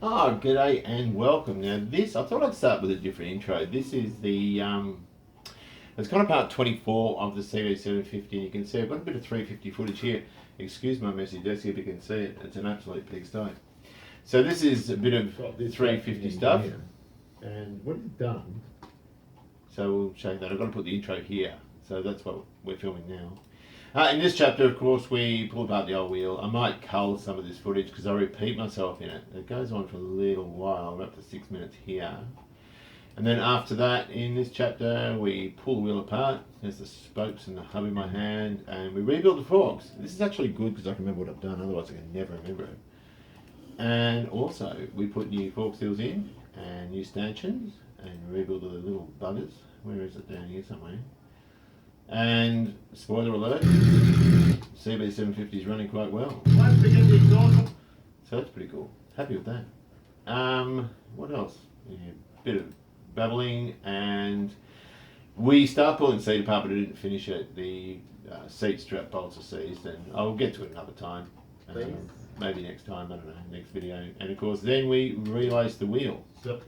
Oh, g'day and welcome. Now this, I thought I'd start with a different intro. This is the, it's kind of part 24 of the CB750, and you can see I've got a bit of 350 footage here. Excuse my messy desk if you can see it, it's an absolute pigsty. So this is a bit of 350 stuff. And what it's done, so we'll show you that. I've got to put the intro here, so that's what we're filming now. In this chapter, of course, we pull apart the old wheel. I might cull some of this footage because I repeat myself in it. It goes on for a little while. I'm up to 6 minutes here. And then after that, in this chapter, we pull the wheel apart. There's the spokes and the hub in my hand, and we rebuild the forks. This is actually good because I can remember what I've done, otherwise I can never remember it. And also, we put new fork seals in, and new stanchions, and rebuild the little buggers. Where is it? Down here somewhere. And spoiler alert, CB750 is running quite well. Don't forget the exhaust. So that's pretty cool. Happy with that. What else? Yeah, bit of babbling, and we start pulling the seat apart, but I didn't finish it. The seat strap bolts are seized, and I'll get to it another time. Maybe next time, I don't know, next video. And of course, then we relace the wheel. Yep.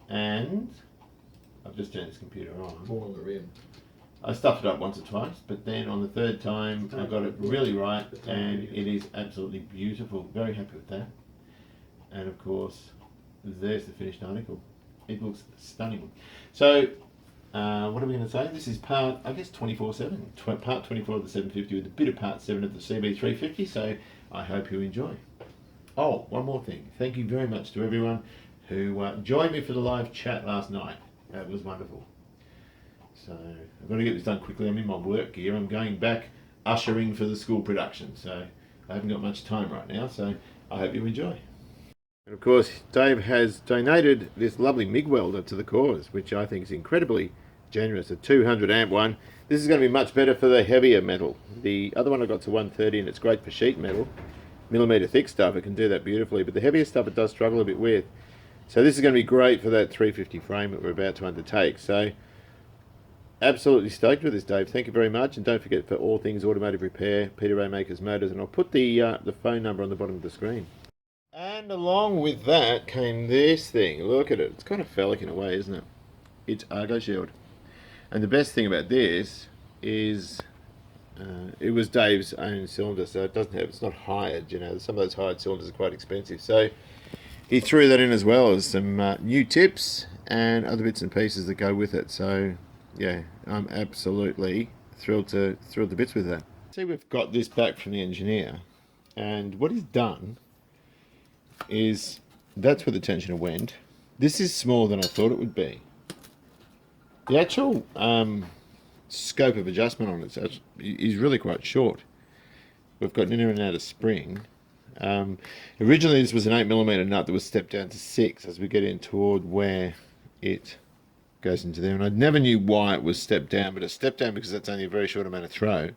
And I've just turned this computer on. Pull on the rim. I stuffed it up once or twice, but then on the third time I got it really right, and it is absolutely beautiful. Very happy with that. And of course, there's the finished article. It looks stunning. So, what are we going to say? This is part, I guess, 24/7. Part 24 of the 750 with a bit of part 7 of the CB350, so I hope you enjoy. Oh, one more thing. Thank you very much to everyone who joined me for the live chat last night. That was wonderful. So I've got to get this done quickly. I'm in my work gear. I'm going back ushering for the school production. So I haven't got much time right now. So I hope you enjoy. And of course, Dave has donated this lovely MIG welder to the cause, which I think is incredibly generous. A 200 amp one. This is going to be much better for the heavier metal. The other one I got to 130, and it's great for sheet metal. Millimeter thick stuff, it can do that beautifully. But the heavier stuff it does struggle a bit with. So this is going to be great for that 350 frame that we're about to undertake. So absolutely stoked with this, Dave. Thank you very much, and don't forget, for all things automotive repair, Peter Ray Makers Motors, and I'll put the phone number on the bottom of the screen. And along with that came this thing. Look at it. It's kind of phallic in a way, isn't it? It's Argo Shield. And the best thing about this is it was Dave's own cylinder, so it doesn't have, it's not hired. You know, some of those hired cylinders are quite expensive. So he threw that in as well as some new tips and other bits and pieces that go with it. So yeah, I'm absolutely thrilled to bits with that. See, we've got this back from the engineer, and what he's done is that's where the tensioner went. This is smaller than I thought it would be. The actual scope of adjustment on it is really quite short. We've got an in and out of spring. Originally this was an 8mm nut that was stepped down to 6 as we get in toward where it goes into there, and I never knew why it was stepped down, but it's stepped down because that's only a very short amount of throw,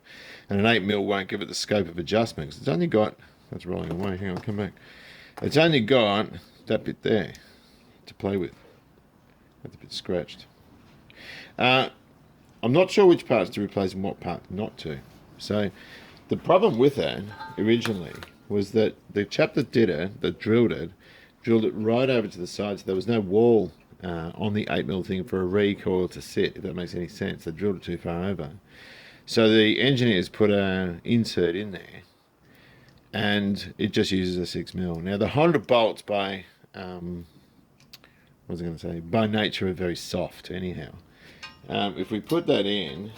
and an 8mm won't give it the scope of adjustment because it's only got, that's rolling away, hang on, come back, it's only got that bit there to play with. That's a bit scratched. I'm not sure which parts to replace and what part not to. So the problem with that originally was that the chap that did it, that drilled it right over to the side, so there was no wall on the 8mm thing for a recoil to sit, if that makes any sense. They drilled it too far over. So the engineers put an insert in there, and it just uses a 6mm. Now the Honda bolts by, what was I going to say, by nature are very soft anyhow. If we put that in,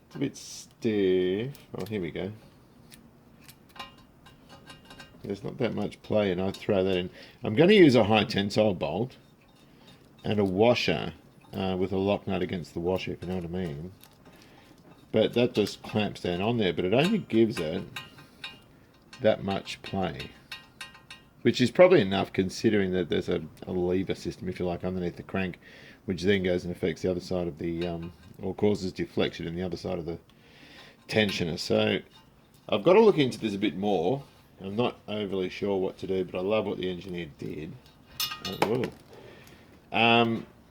it's a bit stiff. Oh, here we go. There's not that much play, and I throw that in. I'm going to use a high tensile bolt and a washer with a lock nut against the washer, if you know what I mean. But that just clamps down on there, but it only gives it that much play, which is probably enough considering that there's a lever system, if you like, underneath the crank, which then goes and affects the other side of the, or causes deflection in the other side of the tensioner. So I've got to look into this a bit more. I'm not overly sure what to do, but I love what the engineer did.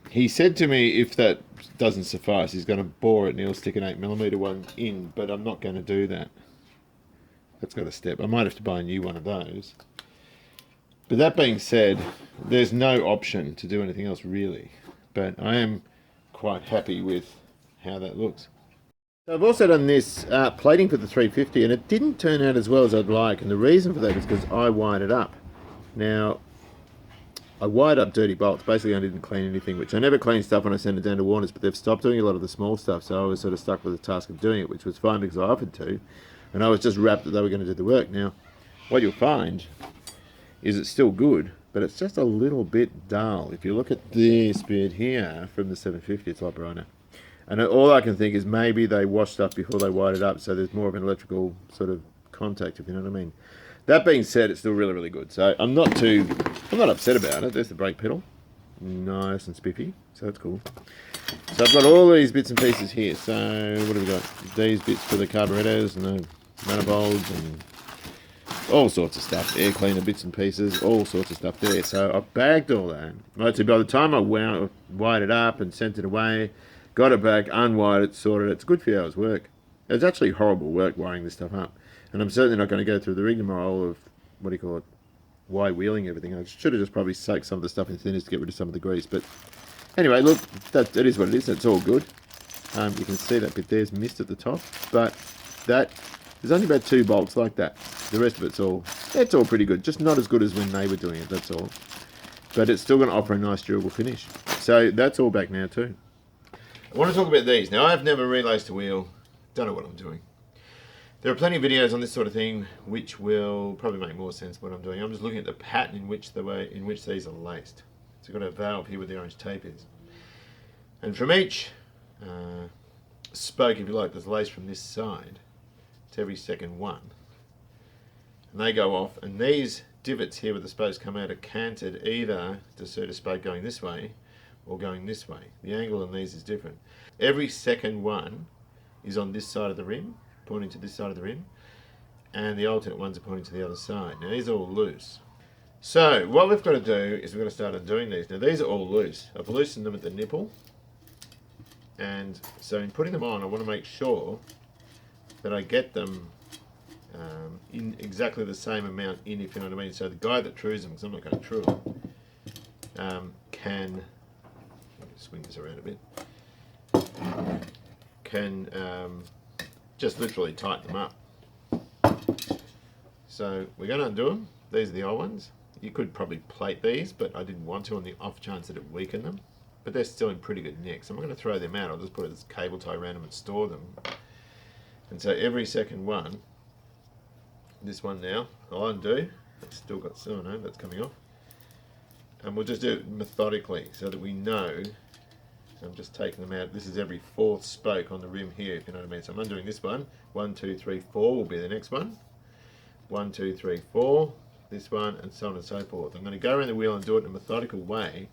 He said to me if that doesn't suffice, he's going to bore it and he'll stick an 8mm one in, but I'm not going to do that. That's got a step. I might have to buy a new one of those. But that being said, there's no option to do anything else really. But I am quite happy with how that looks. So I've also done this plating for the 350, and it didn't turn out as well as I'd like, and the reason for that is because I wired it up. Now, I wired up dirty bolts. Basically, I didn't clean anything, which I never clean stuff when I send it down to Warner's, but they've stopped doing a lot of the small stuff, so I was sort of stuck with the task of doing it, which was fine because I offered to, and I was just wrapped that they were going to do the work. Now, what you'll find is it's still good, but it's just a little bit dull. If you look at this bit here from the 750, it's a lot brighter. And all I can think is maybe they washed up before they wired it up, so there's more of an electrical sort of contact, if you know what I mean. That being said, it's still really, really good. So I'm not upset about it. There's the brake pedal, nice and spiffy, so that's cool. So I've got all these bits and pieces here. So what have we got? These bits for the carburetors and the manifolds and all sorts of stuff, air cleaner bits and pieces, all sorts of stuff there. So I've bagged all that. Right, so by the time I wired it up and sent it away, got it back, unwired it, sorted it, it's a good few hours work. It's actually horrible work wiring this stuff up. And I'm certainly not going to go through the rigmarole of, what do you call it, wheeling everything. I should have just probably soaked some of the stuff in thinners to get rid of some of the grease. But anyway, look, that is what it is. It's all good. You can see that bit there's missed at the top. But there's only about 2 bolts like that. The rest of it's all pretty good. Just not as good as when they were doing it, that's all. But it's still going to offer a nice durable finish. So that's all back now too. I want to talk about these. Now, I've never relaced a wheel. Don't know what I'm doing. There are plenty of videos on this sort of thing which will probably make more sense what I'm doing. I'm just looking at the pattern in which these are laced. So I've got a valve here where the orange tape is. And from each spoke, if you like, that's laced from this side to every second one. And they go off, and these divots here where the spokes come out are canted either to suit a spoke going this way or going this way. The angle on these is different. Every second one is on this side of the rim, pointing to this side of the rim, and the alternate ones are pointing to the other side. Now these are all loose. So what we've got to do is we've got to start undoing these. Now these are all loose. I've loosened them at the nipple, and so in putting them on I want to make sure that I get them in exactly the same amount in, if you know what I mean. So the guy that trues them, because I'm not going to true them, can swing this around a bit, can just literally tighten them up. So we're going to undo them. These are the old ones. You could probably plate these, but I didn't want to on the off chance that it weakened them. But they're still in pretty good nick, so I'm not going to throw them out. I'll just put a cable tie around them and store them. And so every second one, this one now, I'll undo. It's still got, oh no, that's coming off. And we'll just do it methodically so that we know. I'm just taking them out. This is every 4th spoke on the rim here, if you know what I mean. So I'm undoing this one. 1, 2, 3, 4 will be the next one. 1, 2, 3, 4. This one, and so on and so forth. I'm going to go around the wheel and do it in a methodical way.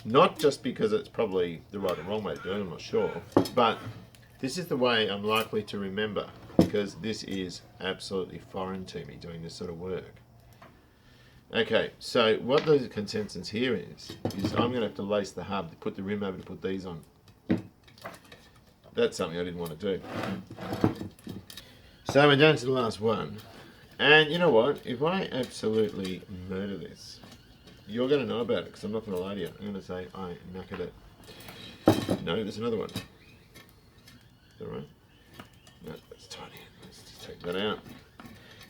Not just because it's probably the right or wrong way to do it, I'm not sure. But this is the way I'm likely to remember, because this is absolutely foreign to me, doing this sort of work. Okay, so what the consensus here is I'm going to have to lace the hub to put the rim over to put these on. That's something I didn't want to do. So we're down to the last one. And you know what? If I absolutely murder this, you're going to know about it, because I'm not going to lie to you. I'm going to say I knackered it. No, there's another one. Is that right? No, that's tiny. Let's just take that out.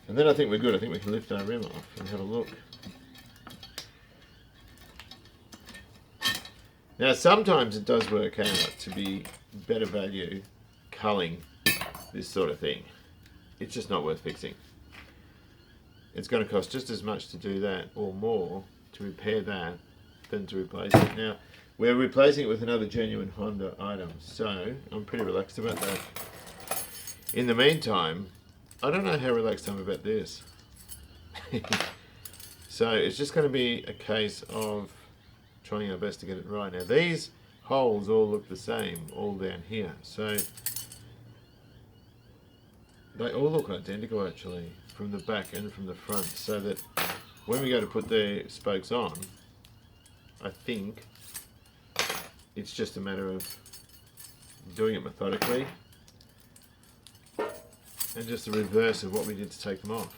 And then I think we're good. I think we can lift our rim off and have a look. Now sometimes it does work out to be better value culling this sort of thing. It's just not worth fixing. It's going to cost just as much to do that or more to repair that than to replace it. Now we're replacing it with another genuine Honda item, so I'm pretty relaxed about that. In the meantime, I don't know how relaxed I'm about this. So it's just going to be a case of trying our best to get it right. Now these holes all look the same all down here, so they all look identical actually from the back and from the front, so that when we go to put the spokes on, I think it's just a matter of doing it methodically and just the reverse of what we did to take them off.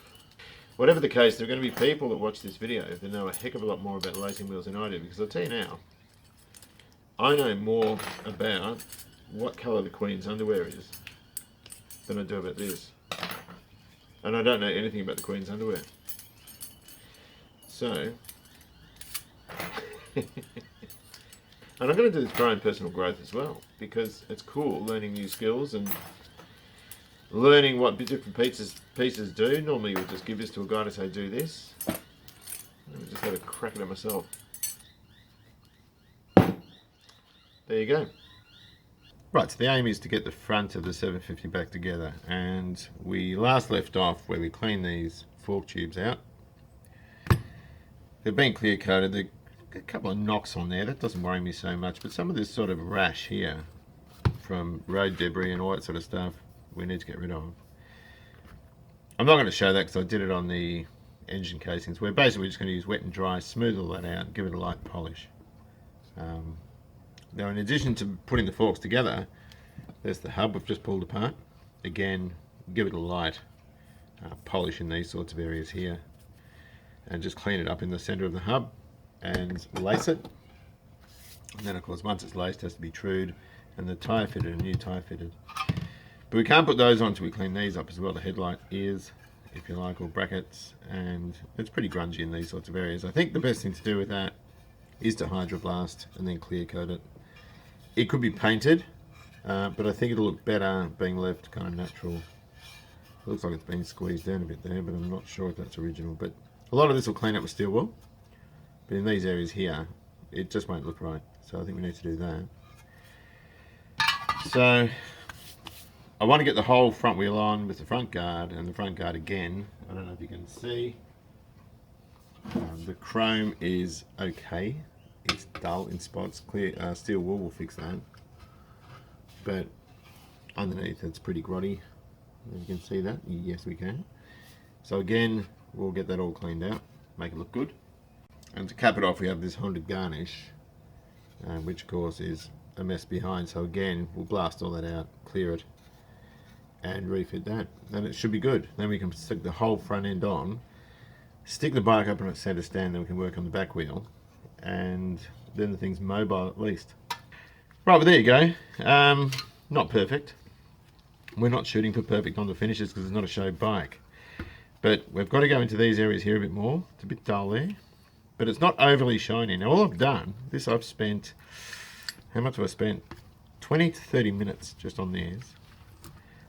Whatever the case, there are going to be people that watch this video that know a heck of a lot more about lacing wheels than I do, because I'll tell you now, I know more about what colour the Queen's underwear is than I do about this. And I don't know anything about the Queen's underwear. So, and I'm going to do this for my own personal growth as well, because it's cool learning new skills and learning what different pieces do. Normally you would just give this to a guy to say do this. Let me just have a crack at it myself. There you go. Right, so the aim is to get the front of the 750 back together, and we last left off where we cleaned these fork tubes out. They've been clear coated. There's a couple of knocks on there. That doesn't worry me so much, but some of this sort of rash here from road debris and all that sort of stuff we need to get rid of. I'm not going to show that because I did it on the engine casings, where basically we're just going to use wet and dry, smooth all that out and give it a light polish. Now, in addition to putting the forks together, there's the hub we've just pulled apart. Again, give it a light polish in these sorts of areas here, and just clean it up in the center of the hub and lace it. And then of course once it's laced it has to be trued and the tyre fitted, a new tyre fitted. But we can't put those on until we clean these up as well, the headlight ears, if you like, or brackets, and it's pretty grungy in these sorts of areas. I think the best thing to do with that is to hydroblast and then clear coat it. It could be painted, but I think it'll look better being left kind of natural. It looks like it's been squeezed down a bit there, but I'm not sure if that's original. But a lot of this will clean up with steel wool, but in these areas here, it just won't look right. So I think we need to do that. So I want to get the whole front wheel on with the front guard and the front guard again. I don't know if you can see. The chrome is okay. It's dull in spots. Clear steel wool will fix that. But underneath it's pretty grotty. You can see that. Yes, we can. So again, we'll get that all cleaned out, make it look good. And to cap it off, we have this Honda garnish, which of course is a mess behind. So again, we'll blast all that out, clear it, and refit that. And it should be good. Then we can stick the whole front end on, stick the bike up on its center stand, then we can work on the back wheel, and then the thing's mobile at least. Right, well there you go. Not perfect. We're not shooting for perfect on the finishes because it's not a show bike. But we've got to go into these areas here a bit more. It's a bit dull there. But it's not overly shiny. Now all I've done, I've spent, how much have I spent? 20 to 30 minutes just on these.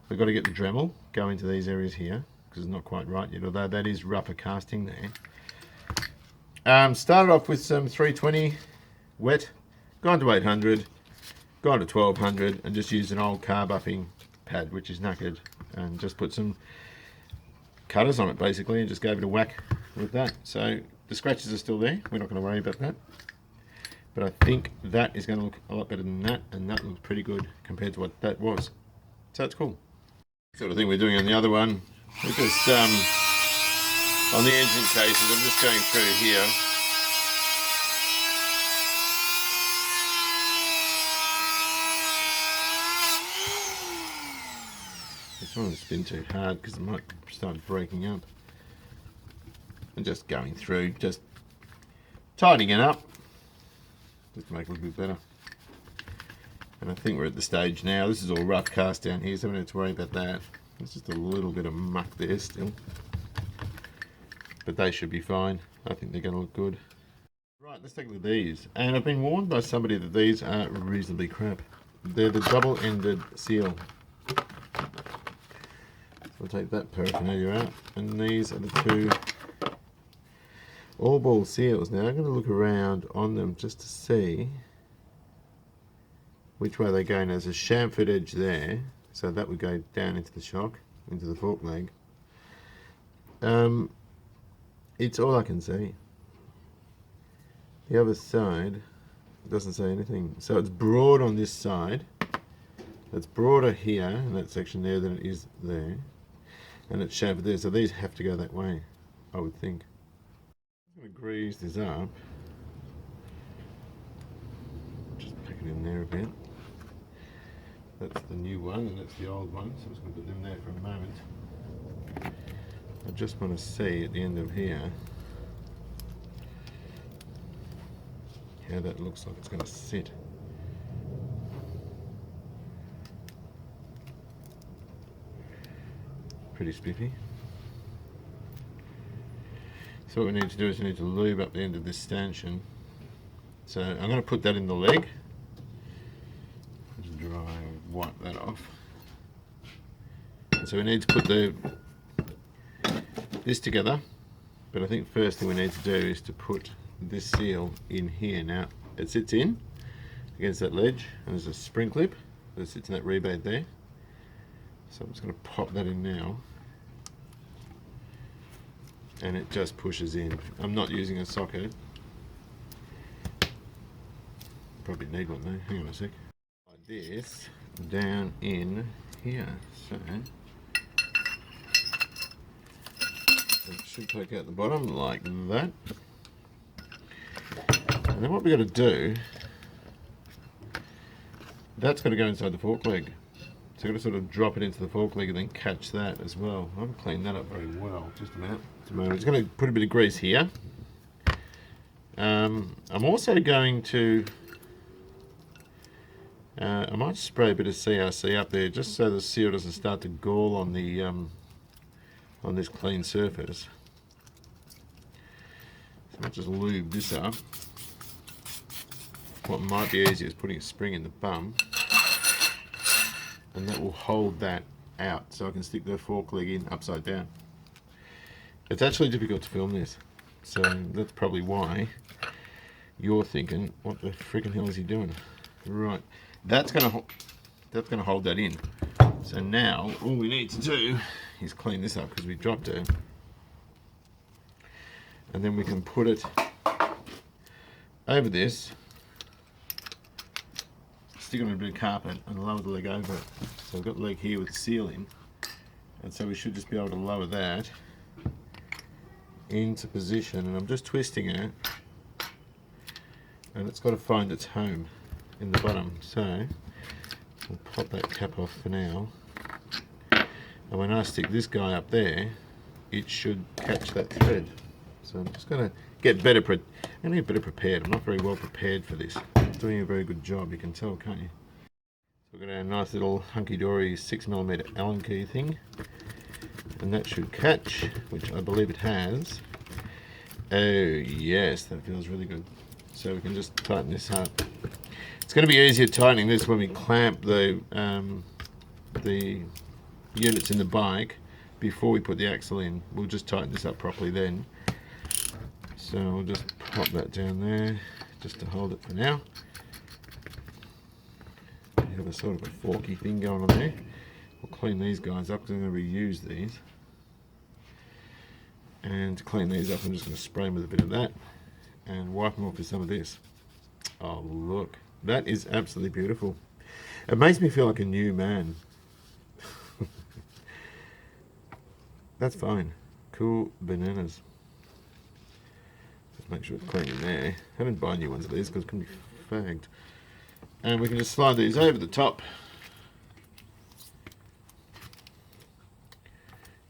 We've got to get the Dremel, go into these areas here, because it's not quite right yet, although that is rougher casting there. Started off with some 320 wet, gone to 800, gone to 1200, and just used an old car buffing pad, which is knackered, and just put some cutters on it basically, and just gave it a whack with that. So the scratches are still there. We're not going to worry about that. But I think that is going to look a lot better than that, and that looks pretty good compared to what that was. So it's cool. Sort of thing we're doing on the other one. We're just on the engine cases. I'm just going through here. I don't want to spin too hard because it might start breaking up. And just going through, just tightening it up, just to make it a little bit better. And I think we're at the stage now. This is all rough cast down here, so we don't have to worry about that. There's just a little bit of muck there still. But they should be fine. I think they're going to look good. Right, let's take a look at these. And I've been warned by somebody that these are reasonably crap. They're the double-ended seal. I'll take that paraphernalia out, and these are the two all-ball seals. Now I'm going to look around on them just to see which way they go. Now there's a chamfered edge there, so that would go down into the shock, into the fork leg. It's all I can see. The other side doesn't say anything. So it's broad on this side. It's broader here in that section there than it is there. And it's chamfered there, so these have to go that way, I would think. I'm going to grease this up. Just pack it in there a bit. That's the new one, and that's the old one, so I'm just going to put them there for a moment. I just want to see at the end of here how that looks like it's going to sit. Pretty spiffy. So what we need to do is we need to lube up the end of this stanchion. So I'm going to put that in the leg. Just dry wipe that off. So we need to put this together, but I think first thing we need to do is to put this seal in here. Now it sits in against that ledge, and there's a spring clip that sits in that rebate there. So I'm just going to pop that in now, and it just pushes in. I'm not using a socket. Probably need one though. Hang on a sec. Like this down in here. So it should take out the bottom like that. And then what we've got to do, that's got to go inside the fork leg. So you've got to sort of drop it into the fork leg and then catch that as well. I haven't cleaned that up very well. Just a minute. I'm just going to put a bit of grease here. I'm also going to, I might spray a bit of CRC up there just so the seal doesn't start to gall on the on this clean surface. So I might just lube this up. What might be easier is putting a spring in the bum, and that will hold that out so I can stick the fork leg in upside down. It's actually difficult to film this, so that's probably why you're thinking, what the freaking hell is he doing? Right, that's gonna hold that in. So now all we need to do is clean this up because we dropped it, and then we can put it over this, stick it on a bit of carpet and lower the leg over it. So I've got the leg here with the seal in, and so we should just be able to lower that into position, and I'm just twisting it, and it's got to find its home in the bottom. So we'll pop that cap off for now, and when I stick this guy up there, it should catch that thread. So I'm just going to get better prepared. I'm not very well prepared for this. I'm doing a very good job, you can tell, can't you? So we've got our nice little hunky-dory 6mm Allen key thing, and that should catch, which I believe it has. Oh yes, that feels really good. So we can just tighten this up. It's going to be easier tightening this when we clamp the units in the bike before we put the axle in. We'll just tighten this up properly then. So we'll just pop that down there just to hold it for now. We have a sort of a forky thing going on there. We'll clean these guys up because I'm going to reuse these. And to clean these up, I'm just going to spray them with a bit of that and wipe them off with some of this. Oh look, that is absolutely beautiful. It makes me feel like a new man. That's fine. Cool bananas. Just make sure it's clean in there. I didn't buy new ones of these because it can be fagged. And we can just slide these over the top.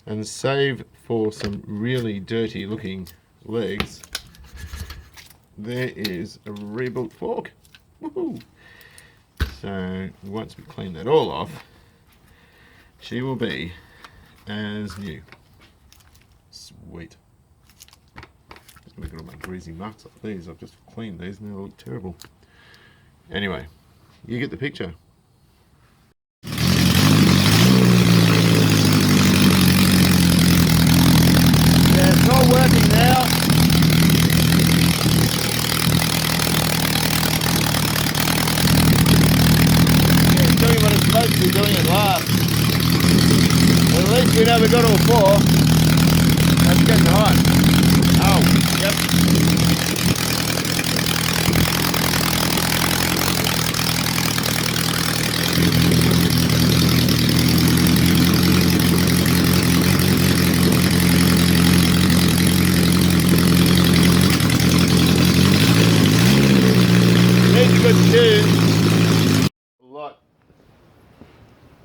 And save for some really dirty looking legs, there is a rebuilt fork. Woohoo! So once we clean that all off, she will be as new. Sweet. Just gonna get all my greasy marks off these. I've just cleaned these and they look terrible. Anyway, you get the picture. It's all working now. Yeah, it's doing what it's supposed to be doing at last. Well, at least we know we got all four. That's getting hot. Oh, yep.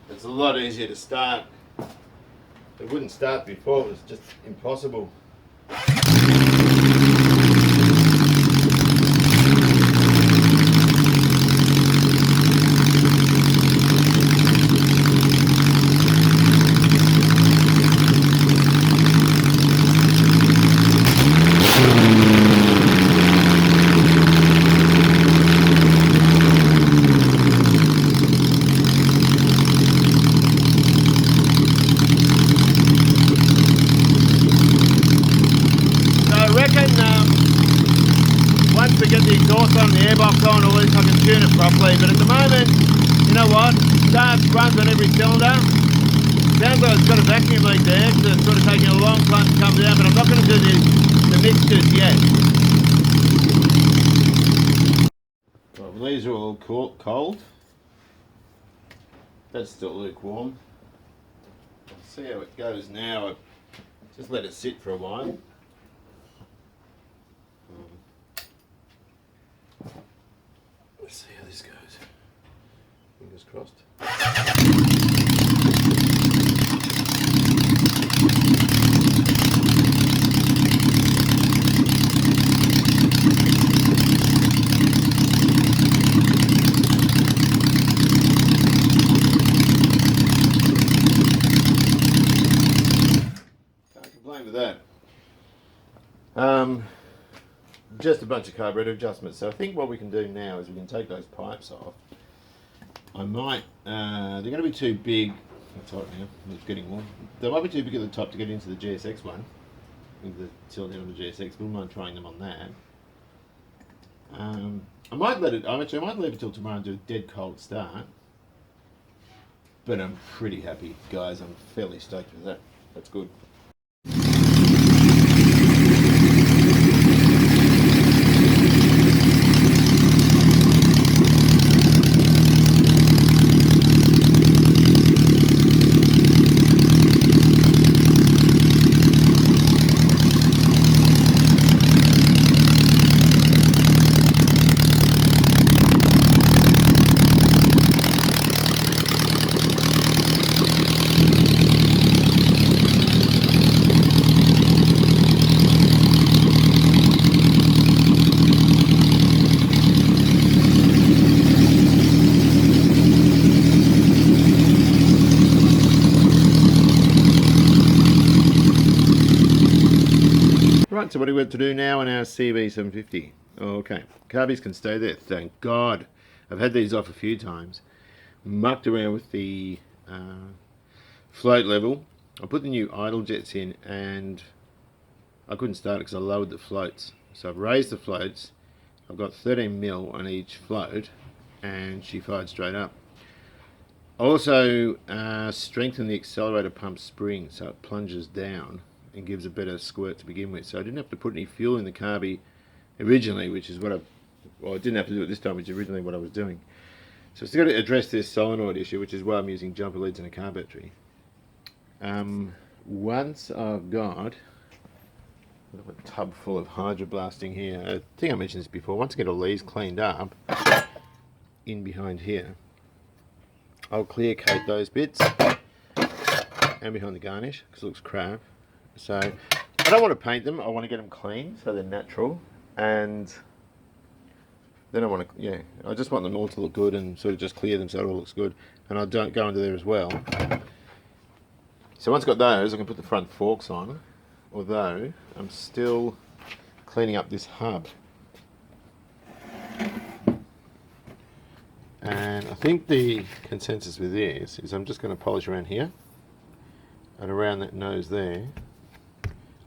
It's a lot easier to start It wouldn't start before, it was just impossible. Once we get the exhaust on, the airbox on, all this, I can tune it properly. But at the moment, you know what? Starts, runs on every cylinder. Sounds like it's got a vacuum leak there, so it's sort of taking a long time to come down, but I'm not going to do the mixtures yet. Well, these are all cold. That's still lukewarm. Let's see how it goes now. Just let it sit for a while. Let's see how this goes. Fingers crossed. Can't complain with that. Just a bunch of carburetor adjustments. So I think what we can do now is we can take those pipes off. I might, they're going to be too big. That's hot now, it's getting warm. They might be too big at the top to get into the GSX one, into the tilt down on the GSX. Wouldn't mind trying them on that. I might let it, I might leave it till tomorrow and do a dead cold start. But I'm pretty happy, guys. I'm fairly stoked with that. That's good. Right, so what do we have to do now on our CB750? Okay, carbies can stay there, thank God. I've had these off a few times. Mucked around with the float level. I put the new idle jets in and I couldn't start it because I lowered the floats. So I've raised the floats. I've got 13 mil on each float and she fired straight up. Also strengthened the accelerator pump spring so it plunges down and gives a better squirt to begin with. So I didn't have to put any fuel in the carby originally, which is what I didn't have to do it this time, which is originally what I was doing. So I've still got to address this solenoid issue, which is why I'm using jumper leads in a car battery. Once I've got a tub full of hydroblasting here, I think I mentioned this before, once I get all these cleaned up, in behind here, I'll clear coat those bits, and behind the garnish, because it looks crap. So I don't want to paint them, I want to get them clean so they're natural, and then I want to, I just want them all to look good and sort of just clear them so it all looks good, and I'll go into there as well. So once I've got those, I can put the front forks on, although I'm still cleaning up this hub. And I think the consensus with this is I'm just going to polish around here and around that nose there.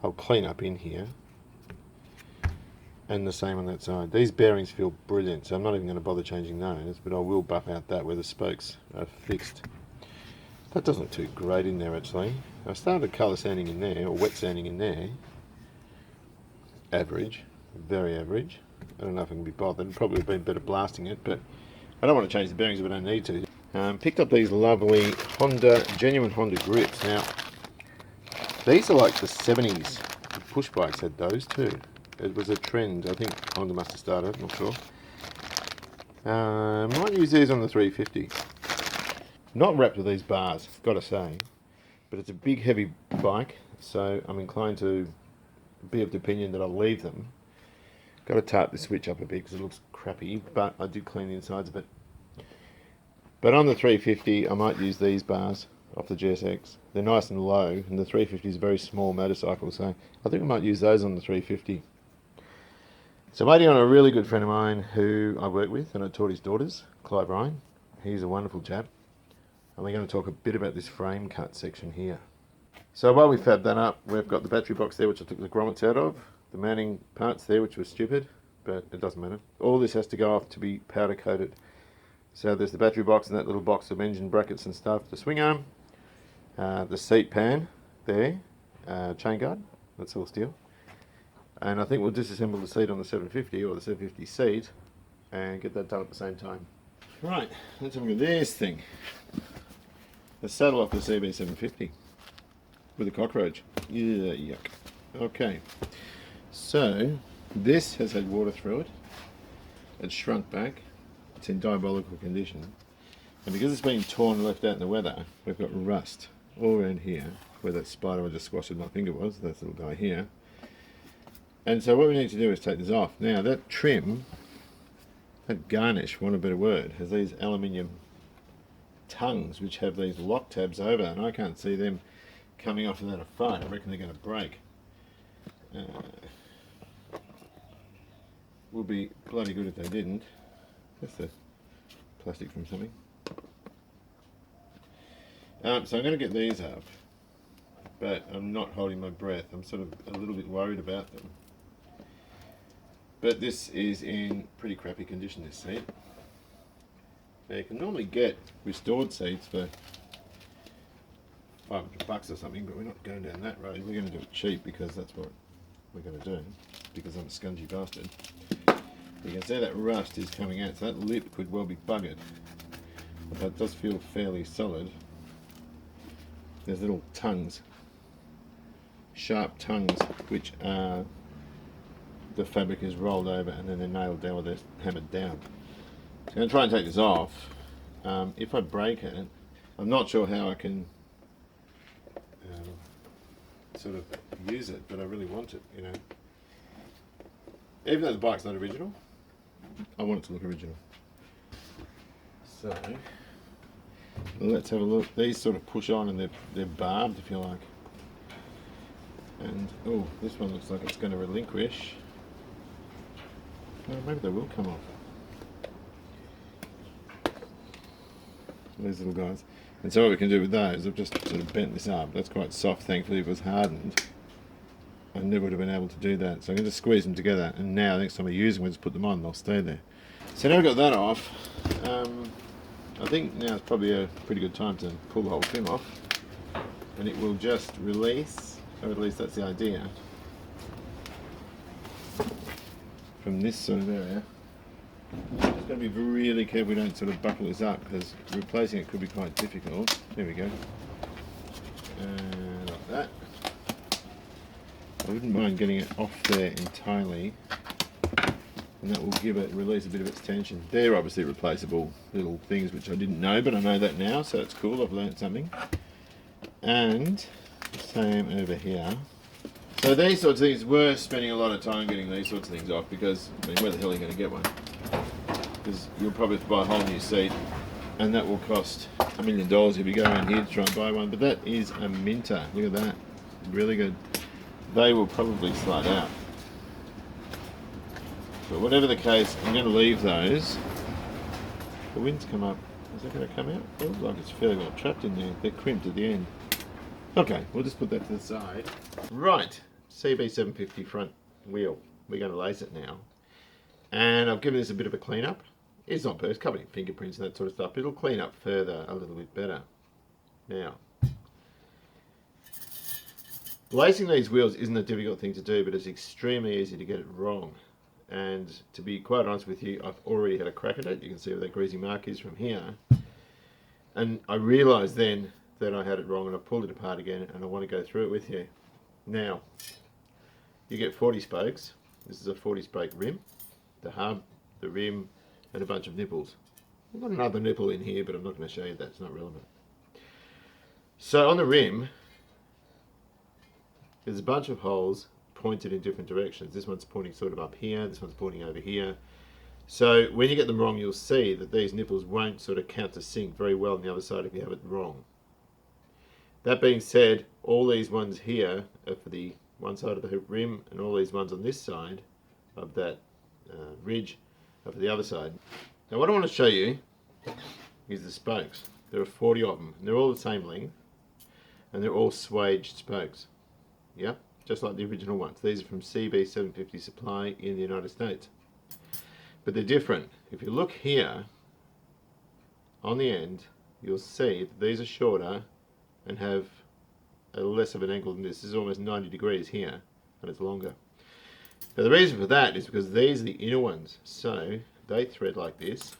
I'll clean up in here and the same on that side. These bearings feel brilliant, so I'm not even going to bother changing those, but I will buff out that where the spokes are fixed. That doesn't look too great in there actually. I started colour sanding in there, or wet sanding in there. Average, very average. I don't know if I can be bothered. Probably been better blasting it, but I don't want to change the bearings if I don't need to. Picked up these lovely genuine Honda grips. Now, these are like the 70s. The push bikes had those too. It was a trend. I think Honda must have started, I'm not sure. Might use these on the 350. Not wrapped with these bars, gotta say. but it's a big heavy bike, so I'm inclined to be of the opinion that I'll leave them. Got to tart the switch up a bit because it looks crappy, but I did clean the insides of it. But on the 350 I might use these bars off the GSX. They're nice and low, and the 350 is a very small motorcycle, so I think I might use those on the 350. So I'm waiting on a really good friend of mine who I work with, and I taught his daughters, Clive Ryan. He's a wonderful chap. And we're going to talk a bit about this frame cut section here. So while we fab that up, we've got the battery box there, which I took the grommets out of. The mounting parts there, which was stupid, but it doesn't matter. All this has to go off to be powder coated. So there's the battery box and that little box of engine brackets and stuff. The swing arm, the seat pan there, chain guard, that's all steel. And I think we'll disassemble the seat on the 750 or the 750 seat and get that done at the same time. Right, let's have a look at this thing. The saddle off the CB750 with a cockroach. Yeah, yuck. Okay, so this has had water through it. It's shrunk back. It's in diabolical condition. And because it's been torn and left out in the weather, we've got rust all around here, where that spider I just squashed with my finger was, that little guy here. And so what we need to do is take this off. Now that trim, that garnish, for want of a better word, has these aluminium tongues which have these lock tabs over, and I can't see them coming off without a fight. I reckon they're going to break. Would be bloody good if they didn't. That's the plastic from something. So I'm going to get these up, but I'm not holding my breath. I'm sort of a little bit worried about them. But this is in pretty crappy condition, this seat. Now you can normally get restored seats for $500 or something, but we're not going down that road. We're going to do it cheap because that's what we're going to do, because I'm a scungy bastard. You can see that rust is coming out, so that lip could well be buggered. But that does feel fairly solid. There's little tongues, sharp tongues, which are the fabric is rolled over and then they're nailed down or they're hammered down. So I'm going to try and take this off. If I break it, I'm not sure how I can sort of use it, but I really want it, you know. Even though the bike's not original, I want it to look original. So let's have a look. These sort of push on and they're barbed, if you like. And oh, this one looks like it's going to relinquish. Oh, maybe they will come off. These little guys. And so what we can do with those, I've just sort of bent this up. That's quite soft, thankfully. If it was hardened, I never would have been able to do that. So I'm going to squeeze them together, and now next time I use them, we'll just put them on, they'll stay there. So now we've got that off, I think now is probably a pretty good time to pull the whole trim off, and it will just release, or at least that's the idea, from this sort of area. Just got to be really careful we don't sort of buckle this up, because replacing it could be quite difficult. There we go. And like that. I wouldn't mind getting it off there entirely, and that will give it, release a bit of its tension. They're obviously replaceable little things which I didn't know, but I know that now, so it's cool, I've learned something. And the same over here. So these sorts of things, we're spending a lot of time getting these sorts of things off, because, I mean, where the hell are you going to get one? Because you'll probably have to buy a whole new seat, and that will cost $1 million if you go around here to try and buy one, but that is a minter, look at that, really good. They will probably slide out. But whatever the case, I'm going to leave those. The wind's come up. Is that going to come out? It looks like it's fairly well trapped in there. They're crimped at the end. Okay, we'll just put that to the side. Right, CB750 front wheel. We're going to lace it now. And I've given this a bit of a clean up. It's not perfect, covered in fingerprints and that sort of stuff, but it'll clean up further a little bit better. Now, lacing these wheels isn't a difficult thing to do, but it's extremely easy to get it wrong. And to be quite honest with you, I've already had a crack at it. You can see where that greasy mark is from here. And I realised then that I had it wrong, and I pulled it apart again, and I want to go through it with you. Now, you get 40 spokes. This is a 40 spoke rim, the hub, the rim, and a bunch of nipples. I've got another nipple in here, but I'm not going to show you that, it's not relevant. So on the rim, there's a bunch of holes pointed in different directions. This one's pointing sort of up here, this one's pointing over here. So when you get them wrong, you'll see that these nipples won't sort of countersink very well on the other side if you have it wrong. That being said, all these ones here are for the one side of the rim, and all these ones on this side of that ridge are for the other side. Now what I want to show you is the spokes. There are 40 of them, and they're all the same length, and they're all swaged spokes. Yep, just like the original ones. These are from CB750 supply in the United States. But they're different. If you look here, on the end, you'll see that these are shorter and have a less of an angle than this. This is almost 90 degrees here, and it's longer. Now the reason for that is because these are the inner ones, so they thread like this,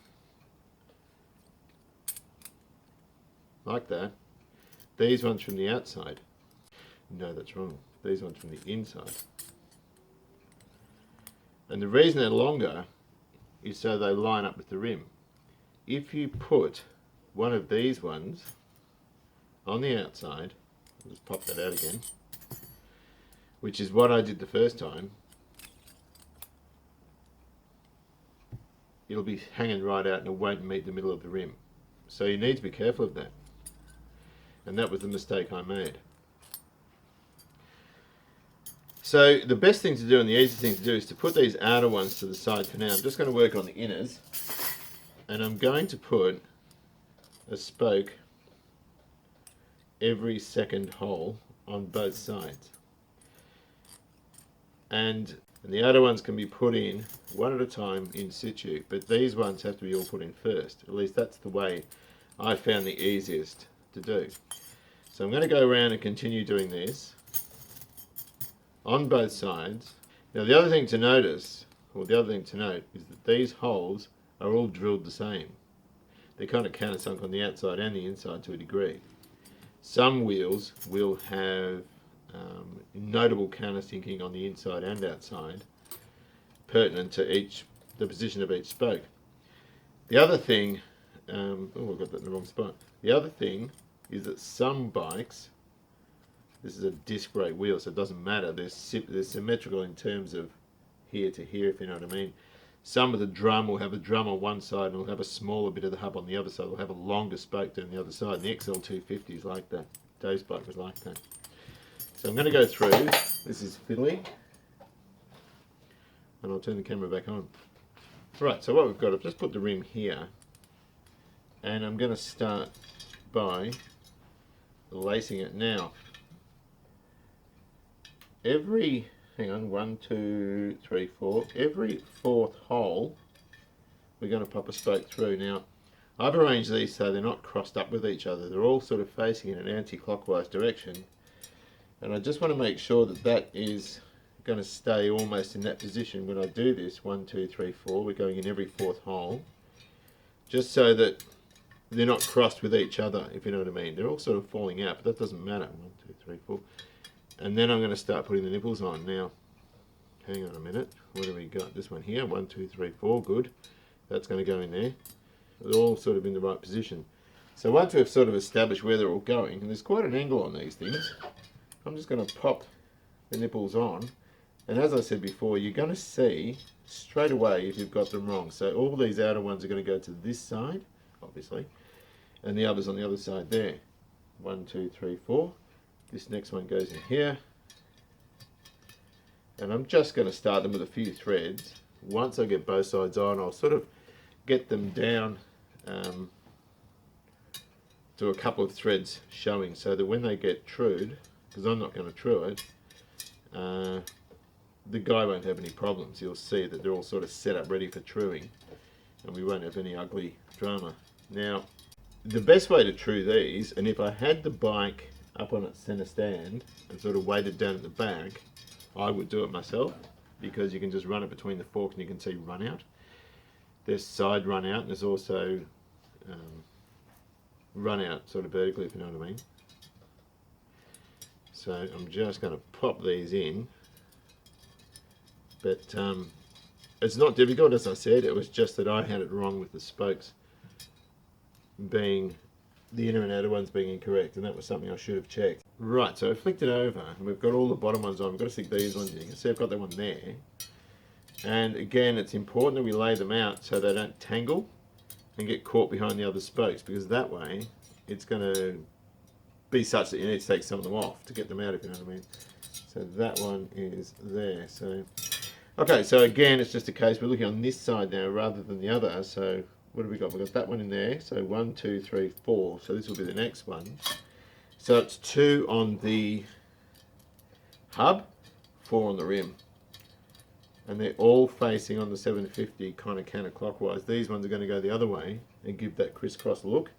like that. These ones from the outside. No, that's wrong. These ones from the inside. And the reason they're longer is so they line up with the rim. If you put one of these ones on the outside, let's pop that out again, which is what I did the first time, it'll be hanging right out and it won't meet the middle of the rim. So you need to be careful of that. And that was the mistake I made. So the best thing to do and the easiest thing to do is to put these outer ones to the side for now. I'm just going to work on the inners, and I'm going to put a spoke every second hole on both sides. And the outer ones can be put in one at a time in situ, but these ones have to be all put in first. At least that's the way I found the easiest to do. So I'm going to go around and continue doing this on both sides. Now the other thing to notice, or the other thing to note, is that these holes are all drilled the same. They're kind of countersunk on the outside and the inside to a degree. Some wheels will have notable countersinking on the inside and outside, pertinent to the position of each spoke. The other thing, oh, I've got that in the wrong spot. The other thing is that some bikes, this is a disc brake wheel, so it doesn't matter. They're symmetrical in terms of here to here, if you know what I mean. Some of the drum will have a drum on one side and will have a smaller bit of the hub on the other side. They'll have a longer spoke down the other side. And the XL250 is like that. Dave's bike was like that. So I'm going to go through. This is fiddly. And I'll turn the camera back on. Right, so what we've got, I've just put the rim here. And I'm going to start by lacing it now. Every, hang on, 1, 2, 3, 4, every fourth hole we're going to pop a spoke through. Now I've arranged these so they're not crossed up with each other, they're all sort of facing in an anti-clockwise direction, and I just want to make sure that that is going to stay almost in that position when I do this. 1, 2, 3, 4, we're going in every fourth hole, just so that they're not crossed with each other, if you know what I mean. They're all sort of falling out, but that doesn't matter. 1, 2, 3, 4. And then I'm going to start putting the nipples on. Now, hang on a minute. What have we got? This one here. 1, 2, 3, 4. Good. That's going to go in there. They're all sort of in the right position. So once we've sort of established where they're all going, and there's quite an angle on these things, I'm just going to pop the nipples on. And as I said before, you're going to see straight away if you've got them wrong. So all these outer ones are going to go to this side, obviously, and the others on the other side there. 1, 2, 3, 4. This next one goes in here, and I'm just going to start them with a few threads. Once I get both sides on, I'll sort of get them down to a couple of threads showing, so that when they get trued, because I'm not going to true it, the guy won't have any problems. You'll see that they're all sort of set up ready for truing, and we won't have any ugly drama. Now, the best way to true these, and if I had the bike up on its center stand and sort of weighted down at the back, I would do it myself, because you can just run it between the forks and you can see run out. There's side run out, and there's also run out sort of vertically, if you know what I mean. So I'm just going to pop these in, but it's not difficult, as I said. It was just that I had it wrong with the spokes being the inner and outer ones being incorrect, and that was something I should have checked. Right, so I flicked it over, and we've got all the bottom ones on. We've got to stick these ones in. You can see I've got that one there. And again, it's important that we lay them out so they don't tangle and get caught behind the other spokes, because that way it's going to be such that you need to take some of them off to get them out, if you know what I mean. So that one is there. So okay, so again, it's just a case we're looking on this side now rather than the other. So what have we got? We've got that one in there. So 1, 2, 3, 4. So this will be the next one. So it's 2 on the hub, 4 on the rim. And they're all facing on the 750 kind of counterclockwise. These ones are going to go the other way and give that crisscross look.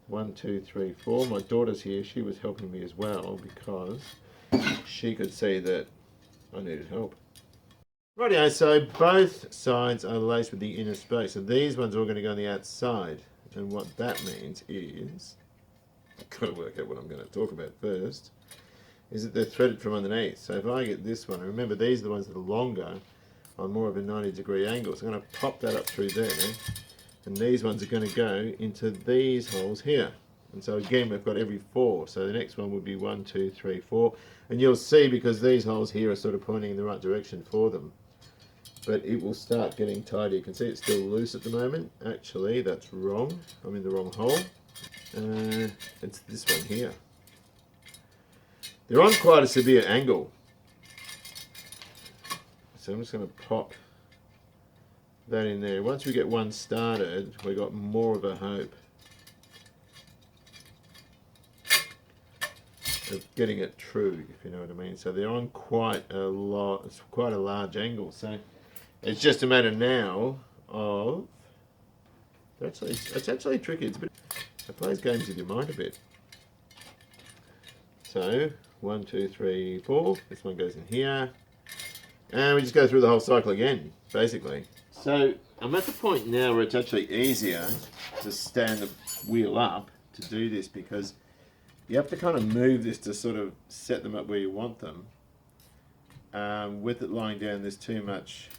1, 2, 3, 4. My daughter's here. She was helping me as well because she could see that I needed help. Rightio, so both sides are laced with the inner space. So these ones are all going to go on the outside. And what that means is, I've got to work out what I'm going to talk about first, is that they're threaded from underneath. So if I get this one, and remember these are the ones that are longer on more of a 90-degree angle. So I'm going to pop that up through there. And these ones are going to go into these holes here. And so again, we've got every 4. So the next one would be 1, 2, 3, 4. And you'll see, because these holes here are sort of pointing in the right direction for them, but it will start getting tighter. You can see it's still loose at the moment. Actually, that's wrong. I'm in the wrong hole. It's this one here. They're on quite a severe angle. So I'm just going to pop that in there. Once we get one started, we've got more of a hope of getting it true, if you know what I mean. So they're on quite a lot, it's quite a large angle. So it's just a matter now of, it's actually tricky. It's a bit, it plays games with your mind a bit. So 1, 2, 3, 4. This one goes in here. And we just go through the whole cycle again, basically. So I'm at the point now where it's actually easier to stand the wheel up to do this, because you have to kind of move this to sort of set them up where you want them. With it lying down, there's too much,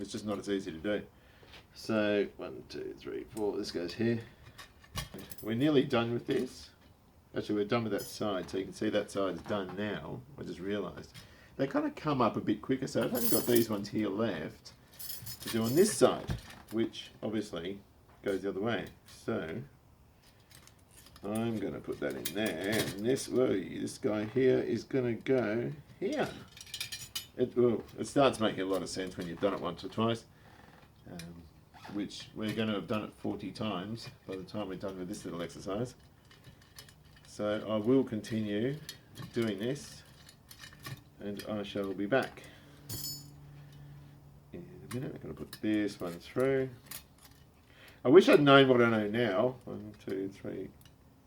it's just not as easy to do. So 1, 2, 3, 4, this goes here. We're nearly done with this. Actually, we're done with that side, so you can see that side's done now. I just realised. They kind of come up a bit quicker, so I've only got these ones here left to do on this side, which obviously goes the other way. So I'm going to put that in there, and this guy here is going to go here. It starts making a lot of sense when you've done it once or twice, which we're going to have done it 40 times by the time we're done with this little exercise. So I will continue doing this, and I shall be back in a minute. I'm going to put this one through. I wish I'd known what I know now, 1, 2, 3,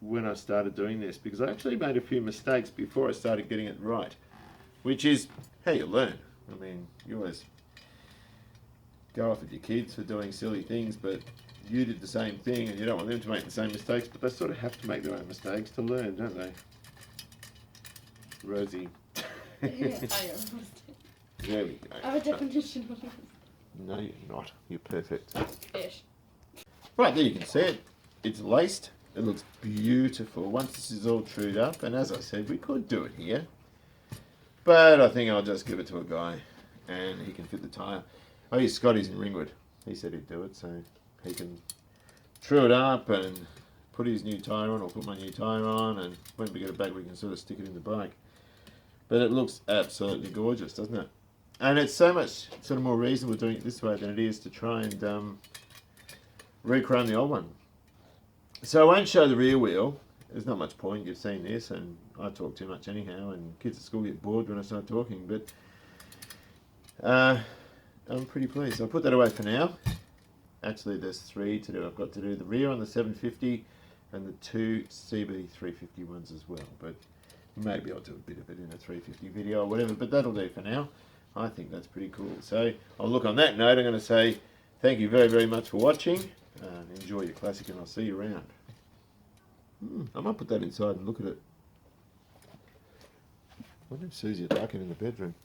when I started doing this, because I actually made a few mistakes before I started getting it right, which is how you learn. I mean, you always go off at your kids for doing silly things, but you did the same thing and you don't want them to make the same mistakes, but they sort of have to make their own mistakes to learn, don't they? Rosie. Yeah, There we go. I have a definition of No, you're not. You're perfect. fish. Right, there you can see it. It's laced. It looks beautiful. Once this is all trued up, and as I said, we could do it here, but I think I'll just give it to a guy and he can fit the tyre. Oh, yeah, Scotty's in Ringwood. He said he'd do it, so he can true it up and put his new tyre on, or put my new tyre on, and when we get it back we can sort of stick it in the bike. But it looks absolutely gorgeous, doesn't it? And it's so much sort of more reasonable doing it this way than it is to try and rechrome the old one. So I won't show the rear wheel. There's not much point. You've seen this, and I talk too much anyhow, and kids at school get bored when I start talking. But I'm pretty pleased. I'll put that away for now. Actually, there's 3 to do. I've got to do the rear on the 750 and the 2 CB350 ones as well. But maybe I'll do a bit of it in a 350 video or whatever. But that'll do for now. I think that's pretty cool. So I'll look on that note. I'm going to say thank you very, very much for watching. Enjoy your classic, and I'll see you around. I might put that inside and look at it. I wonder if Susie would like it in the bedroom.